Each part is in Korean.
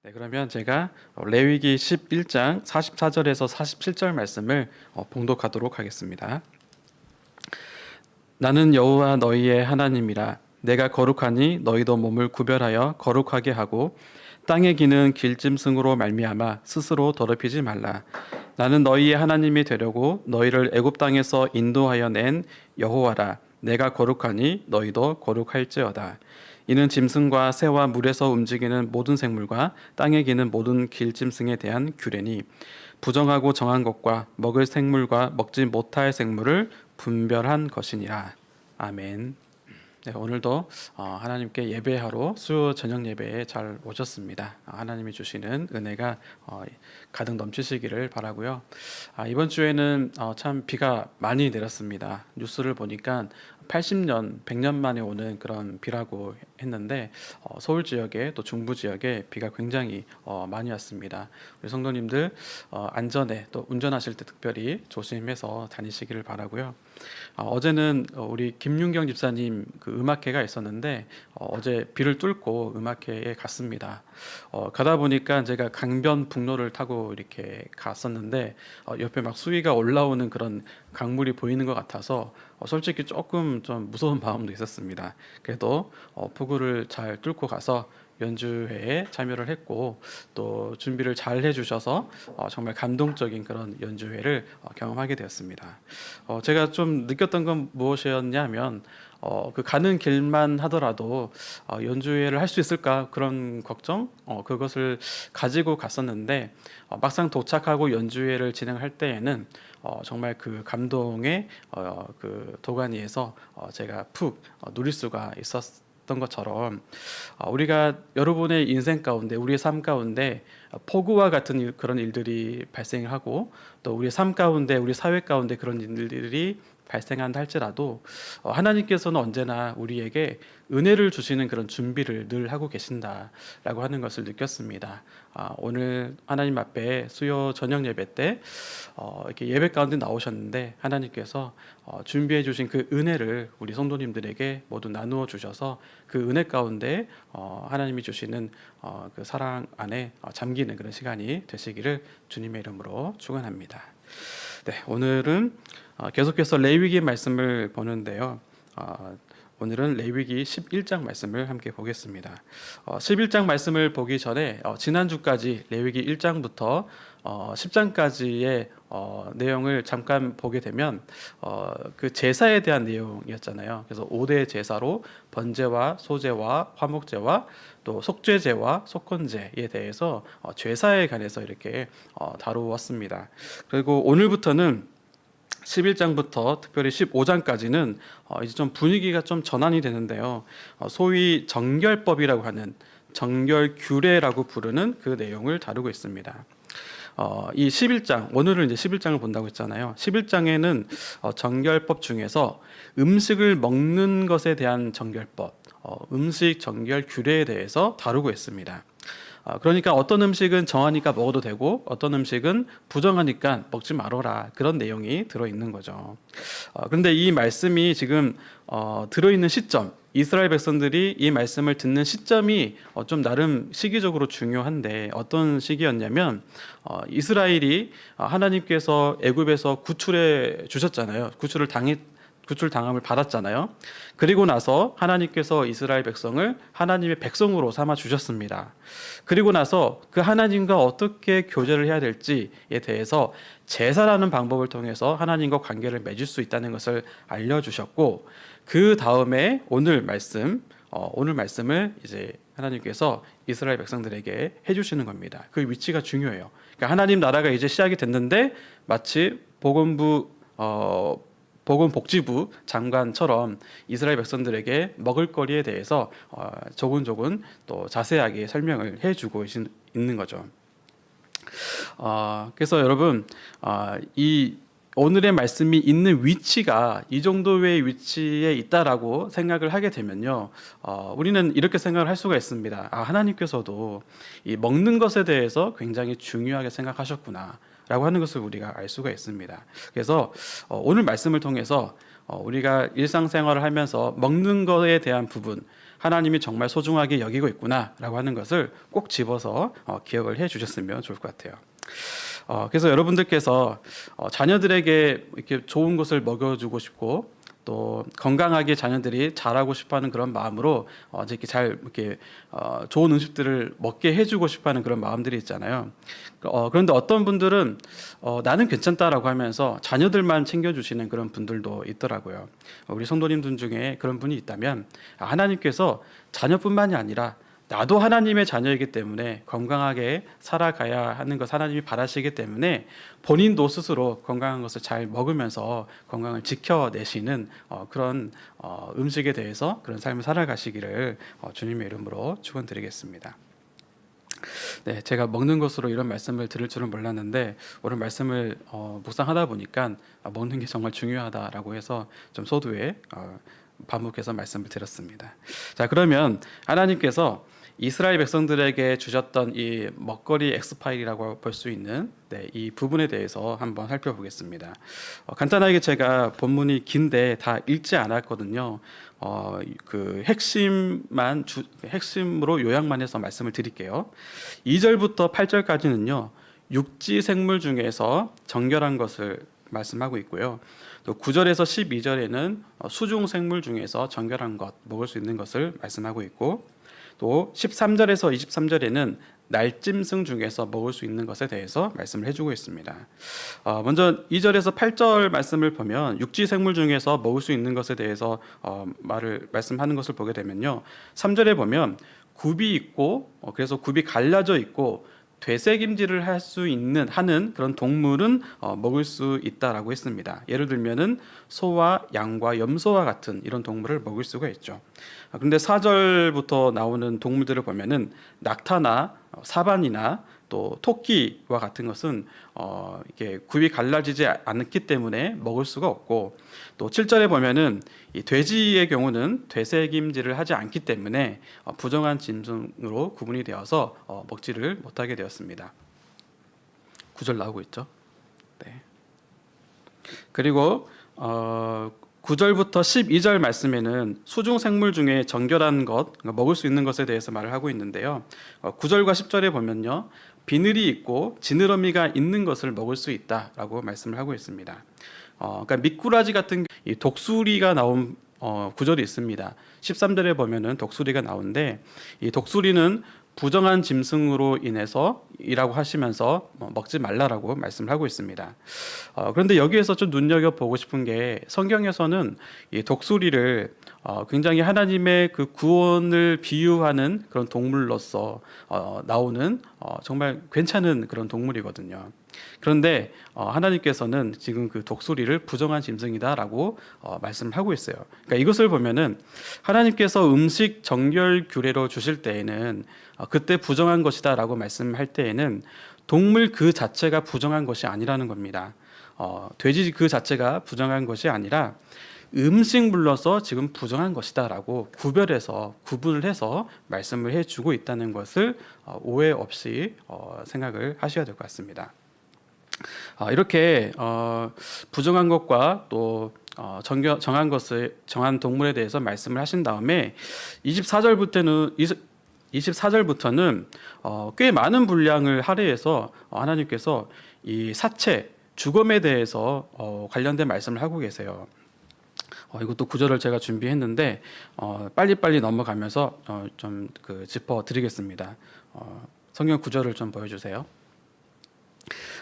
네, 그러면 제가 레위기 11장 44절에서 47절 말씀을 봉독하도록 하겠습니다. 나는 여호와 너희의 하나님이라. 내가 거룩하니 너희도 몸을 구별하여 거룩하게 하고 땅에 기는 길짐승으로 말미암아 스스로 더럽히지 말라. 나는 너희의 하나님이 되려고 너희를 애굽 땅에서 인도하여 낸 여호와라. 내가 거룩하니 너희도 거룩할지어다. 이는 짐승과 새와 물에서 움직이는 모든 생물과 땅에 기는 모든 길짐승에 대한 규례니 부정하고 정한 것과 먹을 생물과 먹지 못할 생물을 분별한 것이니라. 아멘. 네, 오늘도 하나님께 예배하러 수요 저녁 예배에 잘 오셨습니다. 하나님이 주시는 은혜가 가득 넘치시기를 바라고요. 이번 주에는 참 비가 많이 내렸습니다. 뉴스를 보니까 80년, 100년 만에 오는 그런 비라고 했는데 서울 지역에 또 중부 지역에 비가 굉장히 많이 왔습니다. 우리 성도님들 안전에 또 운전하실 때 특별히 조심해서 다니시기를 바라고요. 어제는 우리 김윤경 집사님 그 음악회가 있었는데 어제 비를 뚫고 음악회에 갔습니다. 가다 보니까 제가 강변북로를 타고 이렇게 갔었는데 옆에 막 수위가 올라오는 그런 강물이 보이는 것 같아서 솔직히 조금 좀 무서운 마음도 있었습니다. 그래도 폭우를 잘 뚫고 가서 연주회에 참여를 했고 또 준비를 잘 해주셔서 정말 감동적인 그런 연주회를 경험하게 되었습니다. 제가 좀 느꼈던 건 무엇이었냐면 그 가는 길만 하더라도 연주회를 할 수 있을까 그런 걱정 그것을 가지고 갔었는데 막상 도착하고 연주회를 진행할 때에는 정말 그 감동의 그 도가니에서 제가 푹 누릴 수가 있었던 것처럼 우리가 여러분의 인생 가운데 우리의 삶 가운데 폭우와 같은 그런 일들이 발생하고 또 우리의 삶 가운데 우리 사회 가운데 그런 일들이 발생한다 할지라도 하나님께서는 언제나 우리에게 은혜를 주시는 그런 준비를 늘 하고 계신다라고 하는 것을 느꼈습니다. 오늘 하나님 앞에 수요 저녁 예배 때 이렇게 예배 가운데 나오셨는데 하나님께서 준비해 주신 그 은혜를 우리 성도님들에게 모두 나누어 주셔서 그 은혜 가운데 하나님이 주시는 그 사랑 안에 잠기는 그런 시간이 되시기를 주님의 이름으로 축원합니다. 네, 오늘은 계속해서 레위기 말씀을 보는데요. 오늘은 레위기 11장 말씀을 함께 보겠습니다. 11장 말씀을 보기 전에 지난주까지 레위기 1장부터 10장까지의 내용을 잠깐 보게 되면 그 제사에 대한 내용이었잖아요. 그래서 5대 제사로 번제와 소제와 화목제와 또 속죄제와 속건제에 대해서 제사에 관해서 이렇게 다루었습니다. 그리고 오늘부터는 11장부터 특별히 15장까지는 이제 좀 분위기가 좀 전환이 되는데요. 소위 정결법이라고 하는 정결 규례라고 부르는 그 내용을 다루고 있습니다. 이 11장, 오늘은 이제 11장을 본다고 했잖아요. 11장에는 정결법 중에서 음식을 먹는 것에 대한 정결법, 음식 정결 규례에 대해서 다루고 있습니다. 그러니까 어떤 음식은 정하니까 먹어도 되고 어떤 음식은 부정하니까 먹지 말아라, 그런 내용이 들어있는 거죠. 그런데 이 말씀이 지금 들어있는 시점, 이스라엘 백성들이 이 말씀을 듣는 시점이 좀 나름 시기적으로 중요한데 어떤 시기였냐면 이스라엘이 하나님께서 애굽에서 구출해 주셨잖아요. 구출당함을 받았잖아요. 그리고 나서 하나님께서 이스라엘 백성을 하나님의 백성으로 삼아 주셨습니다. 그리고 나서 그 하나님과 어떻게 교제를 해야 될지에 대해서 제사라는 방법을 통해서 하나님과 관계를 맺을 수 있다는 것을 알려주셨고, 그 다음에 오늘 말씀을 이제 하나님께서 이스라엘 백성들에게 해주시는 겁니다. 그 위치가 중요해요. 그러니까 하나님 나라가 이제 시작이 됐는데 마치 보건복지부 장관처럼 이스라엘 백성들에게 먹을거리에 대해서 조근조근 또 자세하게 설명을 해주고 있는 거죠. 그래서 여러분, 이 오늘의 말씀이 있는 위치가 이 정도의 위치에 있다라고 생각을 하게 되면요, 우리는 이렇게 생각을 할 수가 있습니다. 하나님께서도 이 먹는 것에 대해서 굉장히 중요하게 생각하셨구나 라고 하는 것을 우리가 알 수가 있습니다. 그래서 오늘 말씀을 통해서 우리가 일상생활을 하면서 먹는 것에 대한 부분, 하나님이 정말 소중하게 여기고 있구나라고 하는 것을 꼭 집어서 기억을 해 주셨으면 좋을 것 같아요. 그래서 여러분들께서 자녀들에게 이렇게 좋은 것을 먹여주고 싶고 또 건강하게 자녀들이 자라고 싶어하는 그런 마음으로 이렇게 잘 이렇게 좋은 음식들을 먹게 해주고 싶어하는 그런 마음들이 있잖아요. 그런데 어떤 분들은 나는 괜찮다라고 하면서 자녀들만 챙겨주시는 그런 분들도 있더라고요. 우리 성도님들 중에 그런 분이 있다면 하나님께서 자녀뿐만이 아니라 나도 하나님의 자녀이기 때문에 건강하게 살아가야 하는 것 하나님이 바라시기 때문에 본인도 스스로 건강한 것을 잘 먹으면서 건강을 지켜내시는 그런 음식에 대해서 그런 삶을 살아가시기를 주님의 이름으로 축원드리겠습니다. 네, 제가 먹는 것으로 이런 말씀을 드릴 줄은 몰랐는데 오늘 말씀을 묵상하다 보니까 먹는 게 정말 중요하다라고 해서 좀 소두에 반복해서 말씀을 드렸습니다. 자, 그러면 하나님께서 이스라엘 백성들에게 주셨던 이 먹거리 엑스파일이라고 볼 수 있는 이 부분에 대해서 한번 살펴보겠습니다. 간단하게 제가 본문이 긴데 다 읽지 않았거든요. 그 핵심으로 요약만 해서 말씀을 드릴게요. 2절부터 8절까지는요. 육지 생물 중에서 정결한 것을 말씀하고 있고요. 또 9절에서 12절에는 수중 생물 중에서 정결한 것, 먹을 수 있는 것을 말씀하고 있고 또 13절에서 23절에는 날짐승 중에서 먹을 수 있는 것에 대해서 말씀을 해주고 있습니다. 먼저 2절에서 8절 말씀을 보면 육지 생물 중에서 먹을 수 있는 것에 대해서 말씀하는 것을 보게 되면요. 3절에 보면 굽이 있고 그래서 굽이 갈라져 있고 되새김질을 하는 그런 동물은 먹을 수 있다라고 했습니다. 예를 들면은 소와 양과 염소와 같은 이런 동물을 먹을 수가 있죠. 그런데 4절부터 나오는 동물들을 보면은 낙타나 사반이나 또 토끼와 같은 것은 이렇게 굽이 갈라지지 않기 때문에 먹을 수가 없고 또 7절에 보면은 이 돼지의 경우는 되새김질을 하지 않기 때문에 부정한 짐승으로 구분이 되어서 먹지를 못하게 되었습니다. 9절 나오고 있죠. 네. 그리고 9절부터 12절 말씀에는 수중 생물 중에 정결한 것, 그러니까 먹을 수 있는 것에 대해서 말을 하고 있는데요. 9절과 10절에 보면요. 비늘이 있고 지느러미가 있는 것을 먹을 수 있다라고 말씀을 하고 있습니다. 그러니까 미꾸라지 같은 이 독수리가 나온 구절이 있습니다. 13절에 보면은 독수리가 나오는데 이 독수리는 부정한 짐승으로 인해서 이라고 하시면서 먹지 말라라고 말씀을 하고 있습니다. 그런데 여기에서 좀 눈여겨보고 싶은 게 성경에서는 이 독수리를 굉장히 하나님의 그 구원을 비유하는 그런 동물로서 나오는 정말 괜찮은 그런 동물이거든요. 그런데 하나님께서는 지금 그 독수리를 부정한 짐승이다라고 말씀을 하고 있어요. 그러니까 이것을 보면은 하나님께서 음식 정결 규례로 주실 때에는 그때 부정한 것이다라고 말씀할 때에는 동물 그 자체가 부정한 것이 아니라는 겁니다. 돼지 그 자체가 부정한 것이 아니라 음식물로서 지금 부정한 것이다라고 구분을 해서 말씀을 해주고 있다는 것을 오해 없이 생각을 하셔야 될 것 같습니다. 이렇게 부정한 것과 또 정한 동물에 대해서 말씀을 하신 다음에 24절부터는 꽤 많은 분량을 할애해서 하나님께서 이 사체, 죽음에 대해서 관련된 말씀을 하고 계세요. 이것도 구절을 제가 준비했는데 빨리빨리 넘어가면서 좀 짚어드리겠습니다. 성경 구절을 좀 보여주세요.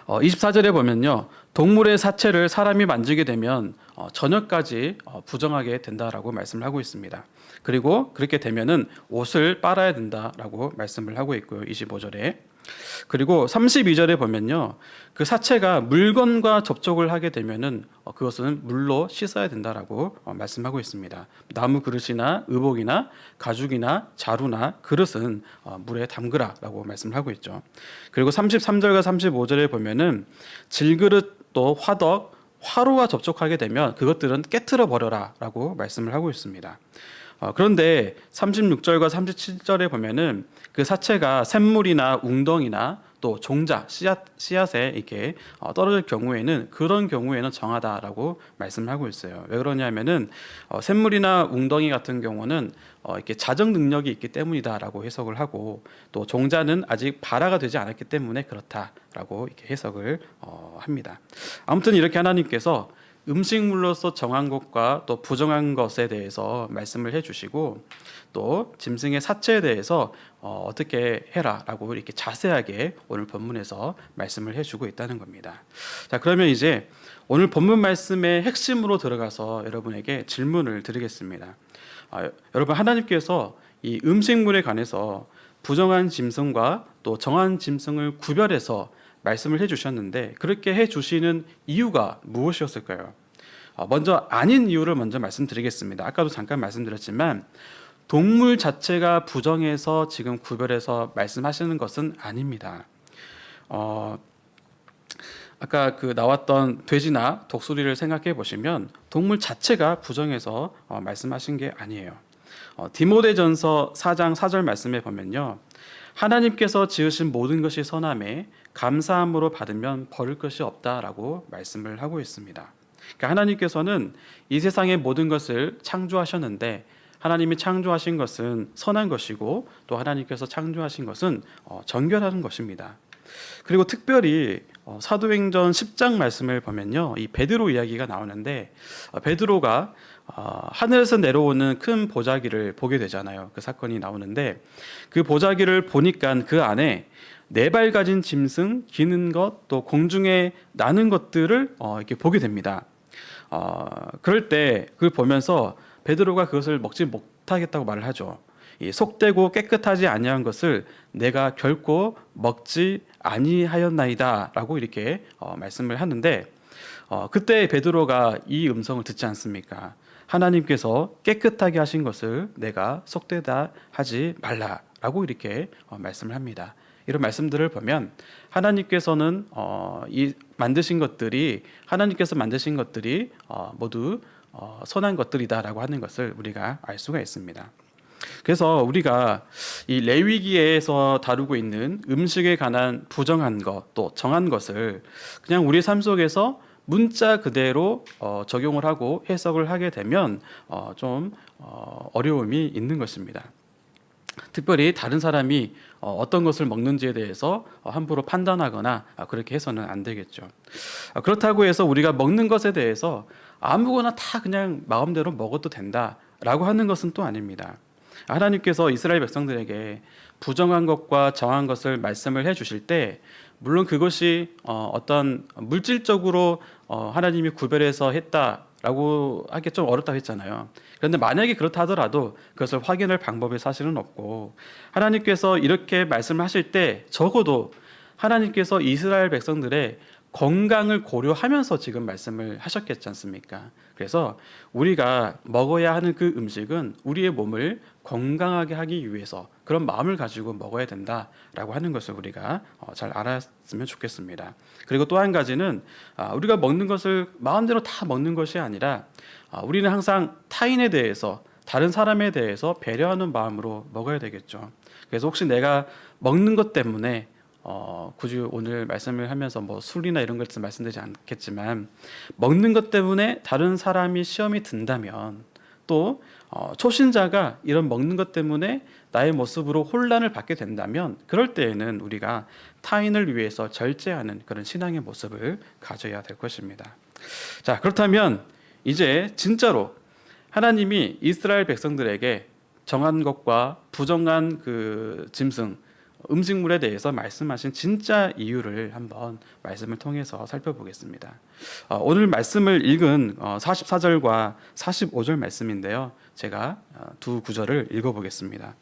24절에 보면요. 동물의 사체를 사람이 만지게 되면 저녁까지 부정하게 된다라고 말씀을 하고 있습니다. 그리고 그렇게 되면은 옷을 빨아야 된다라고 말씀을 하고 있고요. 25절에. 그리고 32절에 보면요. 그 사체가 물건과 접촉을 하게 되면은 그것은 물로 씻어야 된다라고 말씀하고 있습니다. 나무 그릇이나 의복이나 가죽이나 자루나 그릇은 물에 담그라라고 말씀을 하고 있죠. 그리고 33절과 35절에 보면은 질그릇 또 화덕, 화로와 접촉하게 되면 그것들은 깨트려 버려라라고 말씀을 하고 있습니다. 그런데 36절과 37절에 보면은 그 사체가 샘물이나 웅덩이나 또 종자 씨앗에 이렇게 떨어질 경우에는 그런 경우에는 정하다라고 말씀을 하고 있어요. 왜 그러냐면은 샘물이나 웅덩이 같은 경우는 이렇게 자정 능력이 있기 때문이다라고 해석을 하고, 또 종자는 아직 발화가 되지 않았기 때문에 그렇다라고 이렇게 해석을 합니다. 아무튼 이렇게 하나님께서 음식물로서 정한 것과 또 부정한 것에 대해서 말씀을 해주시고, 또 짐승의 사체에 대해서 어떻게 해라라고 이렇게 자세하게 오늘 본문에서 말씀을 해주고 있다는 겁니다. 자, 그러면 이제 오늘 본문 말씀의 핵심으로 들어가서 여러분에게 질문을 드리겠습니다. 여러분, 하나님께서 이 음식물에 관해서 부정한 짐승과 또 정한 짐승을 구별해서 말씀을 해주셨는데, 그렇게 해주시는 이유가 무엇이었을까요? 먼저 아닌 이유를 먼저 말씀드리겠습니다. 아까도 잠깐 말씀드렸지만 동물 자체가 부정해서 지금 구별해서 말씀하시는 것은 아닙니다. 아까 그 나왔던 돼지나 독수리를 생각해 보시면 동물 자체가 부정해서 말씀하신 게 아니에요. 디모데전서 4장 4절 말씀에 보면요, 하나님께서 지으신 모든 것이 선함에 감사함으로 받으면 버릴 것이 없다라고 말씀을 하고 있습니다. 그러니까 하나님께서는 이 세상의 모든 것을 창조하셨는데, 하나님이 창조하신 것은 선한 것이고 또 하나님께서 창조하신 것은 정결한 것입니다. 그리고 특별히 사도행전 10장 말씀을 보면요, 이 베드로 이야기가 나오는데, 베드로가 하늘에서 내려오는 큰 보자기를 보게 되잖아요. 그 사건이 나오는데, 그 보자기를 보니까 그 안에 네 발 가진 짐승, 기는 것, 또 공중에 나는 것들을 이렇게 보게 됩니다. 그럴 때 그걸 보면서 베드로가 그것을 먹지 못하겠다고 말을 하죠. 이 속되고 깨끗하지 아니한 것을 내가 결코 먹지 아니하였나이다라고 이렇게 말씀을 하는데, 그때 베드로가 이 음성을 듣지 않습니까? 하나님께서 깨끗하게 하신 것을 내가 속되다 하지 말라라고 이렇게 말씀을 합니다. 이런 말씀들을 보면 하나님께서는 하나님께서 만드신 것들이 모두 선한 것들이다라고 하는 것을 우리가 알 수가 있습니다. 그래서 우리가 이 레위기에서 다루고 있는 음식에 관한 부정한 것, 또 정한 것을 그냥 우리 삶 속에서 문자 그대로 적용을 하고 해석을 하게 되면 좀 어려움이 있는 것입니다. 특별히 다른 사람이 어떤 것을 먹는지에 대해서 함부로 판단하거나 그렇게 해서는 안 되겠죠. 그렇다고 해서 우리가 먹는 것에 대해서 아무거나 다 그냥 마음대로 먹어도 된다라고 하는 것은 또 아닙니다. 하나님께서 이스라엘 백성들에게 부정한 것과 정한 것을 말씀을 해주실 때, 물론 그것이 어떤 물질적으로 하나님이 구별해서 했다라고 하기 좀 어렵다고 했잖아요. 그런데 만약에 그렇다 하더라도 그것을 확인할 방법이 사실은 없고, 하나님께서 이렇게 말씀하실 때 적어도 하나님께서 이스라엘 백성들의 건강을 고려하면서 지금 말씀을 하셨겠지 않습니까? 그래서 우리가 먹어야 하는 그 음식은 우리의 몸을 건강하게 하기 위해서 그런 마음을 가지고 먹어야 된다라고 하는 것을 우리가 잘 알았으면 좋겠습니다. 그리고 또 한 가지는 우리가 먹는 것을 마음대로 다 먹는 것이 아니라 우리는 항상 타인에 대해서, 다른 사람에 대해서 배려하는 마음으로 먹어야 되겠죠. 그래서 혹시 내가 먹는 것 때문에 굳이 오늘 말씀을 하면서 뭐 술이나 이런 것을 말씀드리지 않겠지만, 먹는 것 때문에 다른 사람이 시험이 든다면, 또 초신자가 이런 먹는 것 때문에 나의 모습으로 혼란을 받게 된다면, 그럴 때에는 우리가 타인을 위해서 절제하는 그런 신앙의 모습을 가져야 될 것입니다. 자, 그렇다면 이제 진짜로 하나님이 이스라엘 백성들에게 정한 것과 부정한 그 짐승, 음식물에 대해서 말씀하신 진짜 이유를 한번 말씀을 통해서 살펴보겠습니다. 오늘 말씀을 읽은 44절과 45절 말씀인데요, 제가 두 구절을 읽어보겠습니다.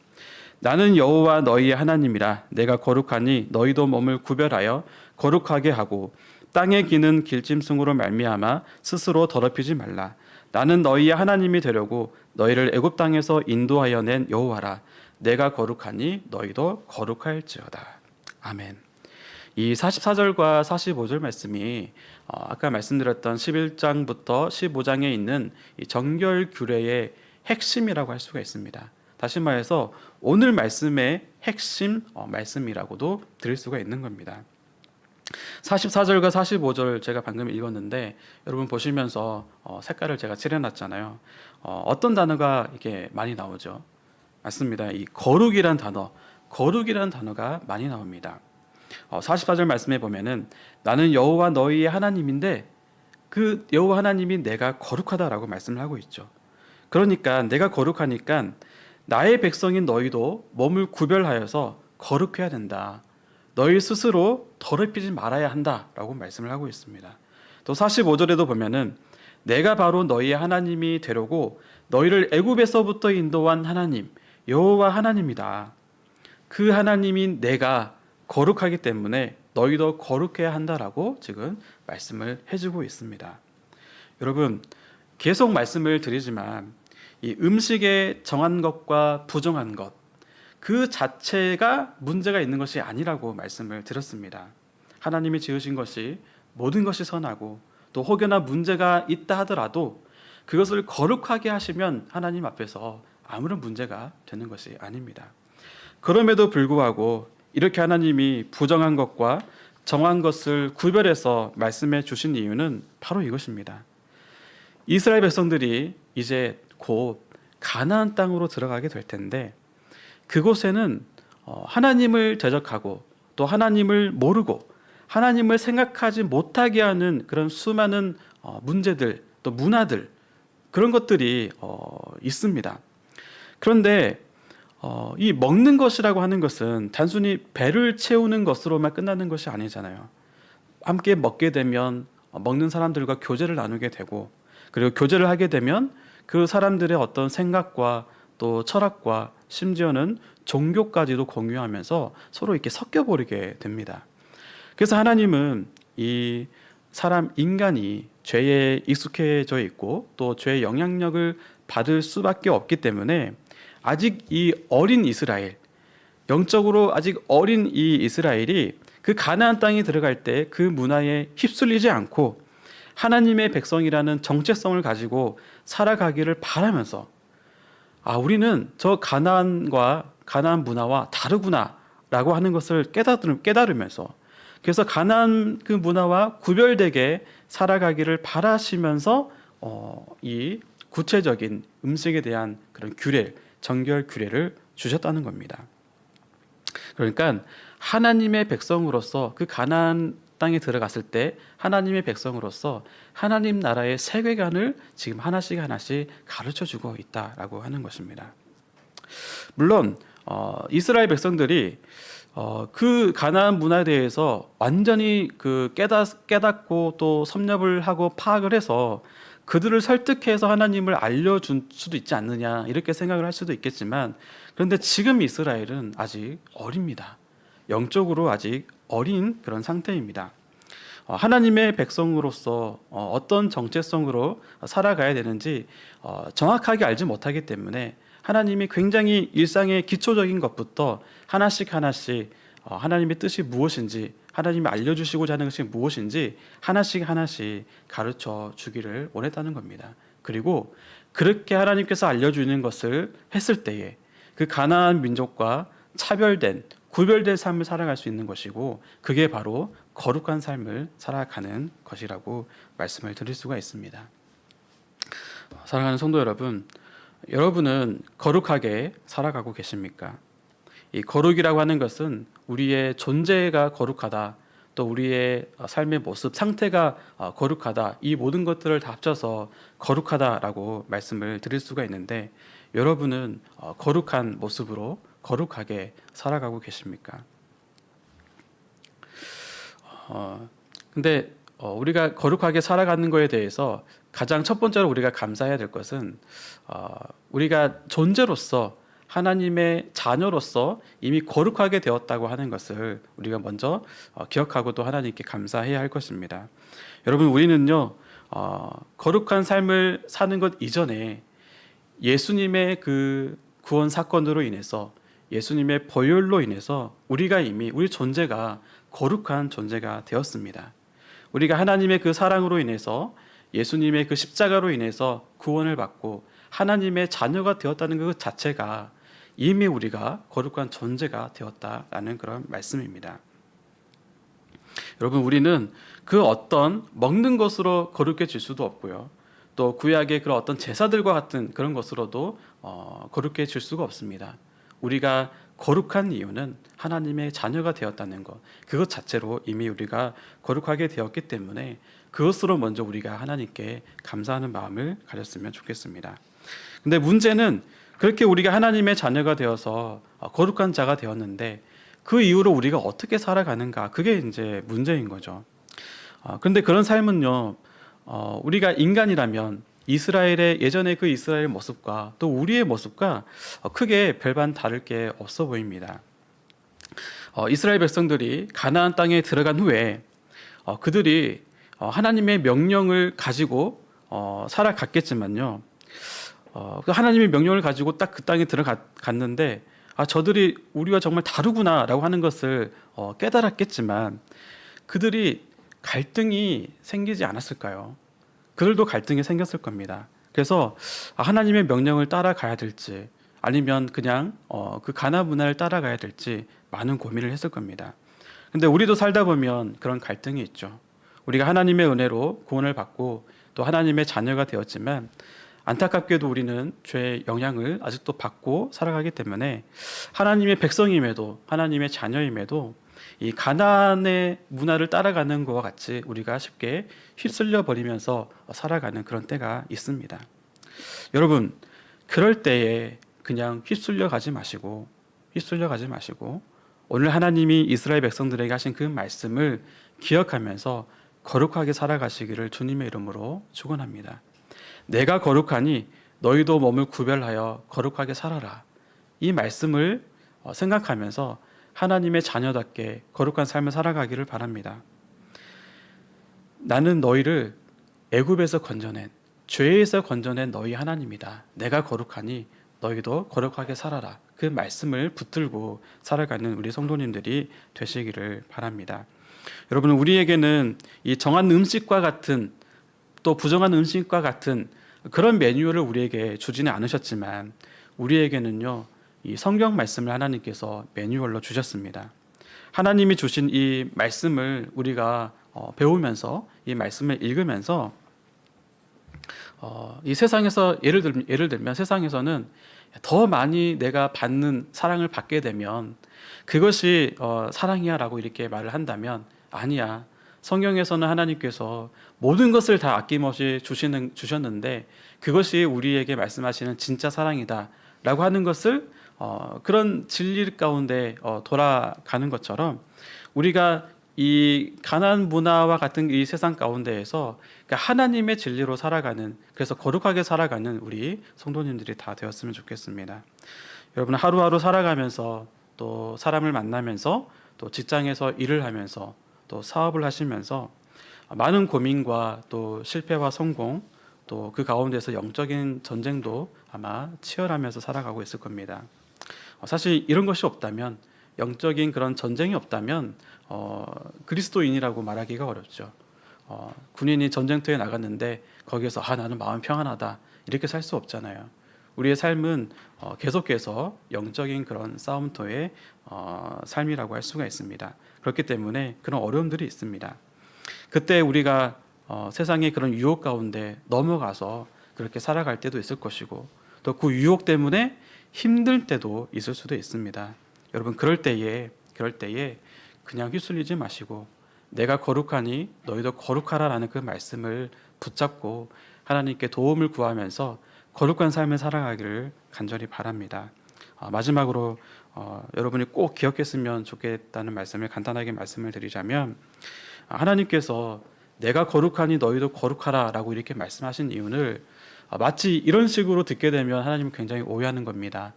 나는 여호와 너희의 하나님이라. 내가 거룩하니 너희도 몸을 구별하여 거룩하게 하고 땅에 기는 길짐승으로 말미암아 스스로 더럽히지 말라. 나는 너희의 하나님이 되려고 너희를 애굽 땅에서 인도하여 낸 여호와라. 내가 거룩하니 너희도 거룩할지어다. 아멘. 이 44절과 45절 말씀이 아까 말씀드렸던 11장부터 15장에 있는 이 정결 규례의 핵심이라고 할 수가 있습니다. 다시 말해서 오늘 말씀의 핵심 말씀이라고도 들을 수가 있는 겁니다. 44절과 45절 제가 방금 읽었는데 여러분 보시면서 색깔을 제가 칠해놨잖아요. 어떤 단어가 이게 많이 나오죠? 맞습니다. 이 거룩이란 단어가 많이 나옵니다. 44절 말씀에 보면은 나는 여호와 너희의 하나님인데 그 여호와 하나님이 내가 거룩하다라고 말씀을 하고 있죠. 그러니까 내가 거룩하니까 나의 백성인 너희도 몸을 구별하여서 거룩해야 된다. 너희 스스로 더럽히지 말아야 한다라고 말씀을 하고 있습니다. 또 45절에도 보면은 내가 바로 너희의 하나님이 되려고 너희를 애굽에서부터 인도한 하나님 여호와 하나님이다. 그 하나님인 내가 거룩하기 때문에 너희도 거룩해야 한다라고 지금 말씀을 해주고 있습니다. 여러분 계속 말씀을 드리지만 이 음식에 정한 것과 부정한 것 그 자체가 문제가 있는 것이 아니라고 말씀을 드렸습니다. 하나님이 지으신 것이 모든 것이 선하고 또 혹여나 문제가 있다 하더라도 그것을 거룩하게 하시면 하나님 앞에서 아무런 문제가 되는 것이 아닙니다. 그럼에도 불구하고 이렇게 하나님이 부정한 것과 정한 것을 구별해서 말씀해 주신 이유는 바로 이것입니다. 이스라엘 백성들이 이제 곧 가나안 땅으로 들어가게 될 텐데 그곳에는 하나님을 대적하고 또 하나님을 모르고 하나님을 생각하지 못하게 하는 그런 수많은 문제들 또 문화들 그런 것들이 있습니다. 그런데 이 먹는 것이라고 하는 것은 단순히 배를 채우는 것으로만 끝나는 것이 아니잖아요. 함께 먹게 되면 먹는 사람들과 교제를 나누게 되고 그리고 교제를 하게 되면 그 사람들의 어떤 생각과 또 철학과 심지어는 종교까지도 공유하면서 서로 이렇게 섞여버리게 됩니다. 그래서 하나님은 이 사람 인간이 죄에 익숙해져 있고 또 죄의 영향력을 받을 수밖에 없기 때문에 아직 이 어린 이스라엘, 영적으로 아직 어린 이 이스라엘이 그 가나안 땅에 들어갈 때 그 문화에 휩쓸리지 않고 하나님의 백성이라는 정체성을 가지고 살아가기를 바라면서 우리는 저 가나안과 가나안 문화와 다르구나라고 하는 것을 깨달으면서 그래서 가나안 그 문화와 구별되게 살아가기를 바라시면서 이 구체적인 음식에 대한 그런 규례, 정결 규례를 주셨다는 겁니다. 그러니까 하나님의 백성으로서 그 가나안 땅에 들어갔을 때 하나님의 백성으로서 하나님 나라의 세계관을 지금 하나씩 가르쳐주고 있다라고 하는 것입니다. 물론 이스라엘 백성들이 그 가나안 문화에 대해서 완전히 그 깨닫고 또 섭렵을 하고 파악을 해서 그들을 설득해서 하나님을 알려줄 수도 있지 않느냐 이렇게 생각을 할 수도 있겠지만 그런데 지금 이스라엘은 아직 어립니다. 영적으로 아직 어린 그런 상태입니다. 하나님의 백성으로서 어떤 정체성으로 살아가야 되는지 정확하게 알지 못하기 때문에 하나님이 굉장히 일상의 기초적인 것부터 하나씩 하나님의 뜻이 무엇인지 하나님이 알려주시고자 하는 것이 무엇인지 하나씩 가르쳐 주기를 원했다는 겁니다. 그리고 그렇게 하나님께서 알려주는 것을 했을 때에 그 가나안 민족과 차별된 구별된 삶을 살아갈 수 있는 것이고 그게 바로 거룩한 삶을 살아가는 것이라고 말씀을 드릴 수가 있습니다. 사랑하는 성도 여러분, 여러분은 거룩하게 살아가고 계십니까? 이 거룩이라고 하는 것은 우리의 존재가 거룩하다, 또 우리의 삶의 모습, 상태가 거룩하다, 이 모든 것들을 다 합쳐서 거룩하다라고 말씀을 드릴 수가 있는데 여러분은 거룩한 모습으로 거룩하게 살아가고 계십니까? 근데 우리가 거룩하게 살아가는 것에 대해서 가장 첫 번째로 우리가 감사해야 될 것은 우리가 존재로서 하나님의 자녀로서 이미 거룩하게 되었다고 하는 것을 우리가 먼저 기억하고 또 하나님께 감사해야 할 것입니다. 여러분 우리는요 거룩한 삶을 사는 것 이전에 예수님의 그 구원 사건으로 인해서 예수님의 보혈로 인해서 우리가 이미 우리 존재가 거룩한 존재가 되었습니다. 우리가 하나님의 그 사랑으로 인해서 예수님의 그 십자가로 인해서 구원을 받고 하나님의 자녀가 되었다는 것 자체가 이미 우리가 거룩한 존재가 되었다라는 그런 말씀입니다. 여러분, 우리는 그 어떤 먹는 것으로 거룩해질 수도 없고요. 또 구약의 그런 어떤 제사들과 같은 그런 것으로도 거룩해질 수가 없습니다. 우리가 거룩한 이유는 하나님의 자녀가 되었다는 것, 그것 자체로 이미 우리가 거룩하게 되었기 때문에 그것으로 먼저 우리가 하나님께 감사하는 마음을 가졌으면 좋겠습니다. 근데 문제는 그렇게 우리가 하나님의 자녀가 되어서 거룩한 자가 되었는데 그 이후로 우리가 어떻게 살아가는가, 그게 이제 문제인 거죠. 그런데 그런 삶은요, 우리가 인간이라면 이스라엘의 예전의 그 이스라엘 모습과 또 우리의 모습과 크게 별반 다를 게 없어 보입니다. 이스라엘 백성들이 가나안 땅에 들어간 후에 그들이 하나님의 명령을 가지고 살아갔겠지만요, 하나님의 명령을 가지고 딱 그 땅에 들어갔는데 저들이 우리와 정말 다르구나라고 하는 것을 깨달았겠지만 그들이 갈등이 생기지 않았을까요? 그들도 갈등이 생겼을 겁니다. 그래서 하나님의 명령을 따라가야 될지 아니면 그냥 그 가나안 문화를 따라가야 될지 많은 고민을 했을 겁니다. 근데 우리도 살다 보면 그런 갈등이 있죠. 우리가 하나님의 은혜로 구원을 받고 또 하나님의 자녀가 되었지만 안타깝게도 우리는 죄의 영향을 아직도 받고 살아가기 때문에 하나님의 백성임에도 하나님의 자녀임에도 이 가나안의 문화를 따라가는 것과 같이 우리가 쉽게 휩쓸려 버리면서 살아가는 그런 때가 있습니다. 여러분, 그럴 때에 그냥 휩쓸려 가지 마시고 오늘 하나님이 이스라엘 백성들에게 하신 그 말씀을 기억하면서 거룩하게 살아가시기를 주님의 이름으로 축원합니다. 내가 거룩하니 너희도 몸을 구별하여 거룩하게 살아라. 이 말씀을 생각하면서 하나님의 자녀답게 거룩한 삶을 살아가기를 바랍니다. 나는 너희를 애굽에서 건져낸, 죄에서 건져낸 너희 하나님이다. 내가 거룩하니 너희도 거룩하게 살아라. 그 말씀을 붙들고 살아가는 우리 성도님들이 되시기를 바랍니다. 여러분, 우리에게는 이 정한 음식과 같은 또 부정한 음식과 같은 그런 매뉴얼을 우리에게 주지는 않으셨지만 우리에게는요, 이 성경 말씀을 하나님께서 매뉴얼로 주셨습니다. 하나님이 주신 이 말씀을 우리가 배우면서 이 말씀을 읽으면서 이 세상에서 예를 들면 세상에서는 더 많이 내가 받는 사랑을 받게 되면 그것이 사랑이야라고 이렇게 말을 한다면 아니야. 성경에서는 하나님께서 모든 것을 다 아낌없이 주셨는데 그것이 우리에게 말씀하시는 진짜 사랑이다라고 하는 것을 그런 진리 가운데 돌아가는 것처럼 우리가 이 가나안 문화와 같은 이 세상 가운데에서 그러니까 하나님의 진리로 살아가는, 그래서 거룩하게 살아가는 우리 성도님들이 다 되었으면 좋겠습니다. 여러분, 하루하루 살아가면서 또 사람을 만나면서 또 직장에서 일을 하면서 또 사업을 하시면서 많은 고민과 또 실패와 성공, 또 그 가운데서 영적인 전쟁도 아마 치열하면서 살아가고 있을 겁니다. 사실 이런 것이 없다면, 영적인 그런 전쟁이 없다면 그리스도인이라고 말하기가 어렵죠. 군인이 전쟁터에 나갔는데 거기에서 나는 마음 평안하다 이렇게 살 수 없잖아요. 우리의 삶은 계속해서 영적인 그런 싸움터의 삶이라고 할 수가 있습니다. 그렇기 때문에 그런 어려움들이 있습니다. 그때 우리가 세상의 그런 유혹 가운데 넘어가서 그렇게 살아갈 때도 있을 것이고 또 그 유혹 때문에 힘들 때도 있을 수도 있습니다. 여러분, 그럴 때에 그냥 휘둘리지 마시고 내가 거룩하니 너희도 거룩하라라는 그 말씀을 붙잡고 하나님께 도움을 구하면서 거룩한 삶을 살아가기를 간절히 바랍니다. 마지막으로 여러분이 꼭 기억했으면 좋겠다는 말씀을 간단하게 말씀을 드리자면, 하나님께서 내가 거룩하니 너희도 거룩하라 라고 이렇게 말씀하신 이유를 마치 이런 식으로 듣게 되면 하나님은 굉장히 오해하는 겁니다.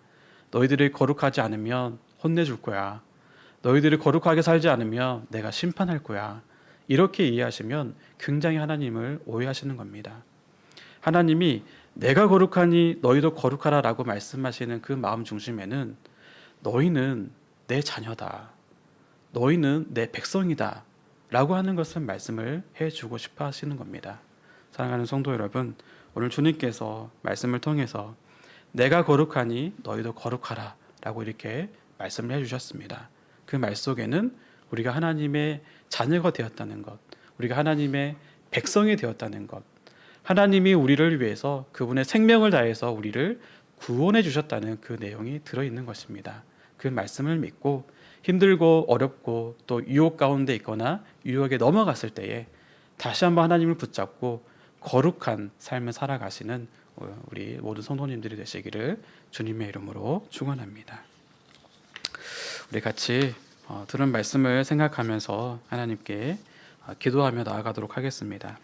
너희들이 거룩하지 않으면 혼내줄 거야. 너희들이 거룩하게 살지 않으면 내가 심판할 거야. 이렇게 이해하시면 굉장히 하나님을 오해하시는 겁니다. 하나님이 내가 거룩하니 너희도 거룩하라 라고 말씀하시는 그 마음 중심에는 너희는 내 자녀다, 너희는 내 백성이다 라고 하는 것을 말씀을 해주고 싶어 하시는 겁니다. 사랑하는 성도 여러분, 오늘 주님께서 말씀을 통해서 내가 거룩하니 너희도 거룩하라 라고 이렇게 말씀을 해주셨습니다. 그 말 속에는 우리가 하나님의 자녀가 되었다는 것, 우리가 하나님의 백성이 되었다는 것, 하나님이 우리를 위해서 그분의 생명을 다해서 우리를 구원해 주셨다는 그 내용이 들어있는 것입니다. 그 말씀을 믿고 힘들고 어렵고 또 유혹 가운데 있거나 유혹에 넘어갔을 때에 다시 한번 하나님을 붙잡고 거룩한 삶을 살아가시는 우리 모든 성도님들이 되시기를 주님의 이름으로 축원합니다. 우리 같이 들은 말씀을 생각하면서 하나님께 기도하며 나아가도록 하겠습니다.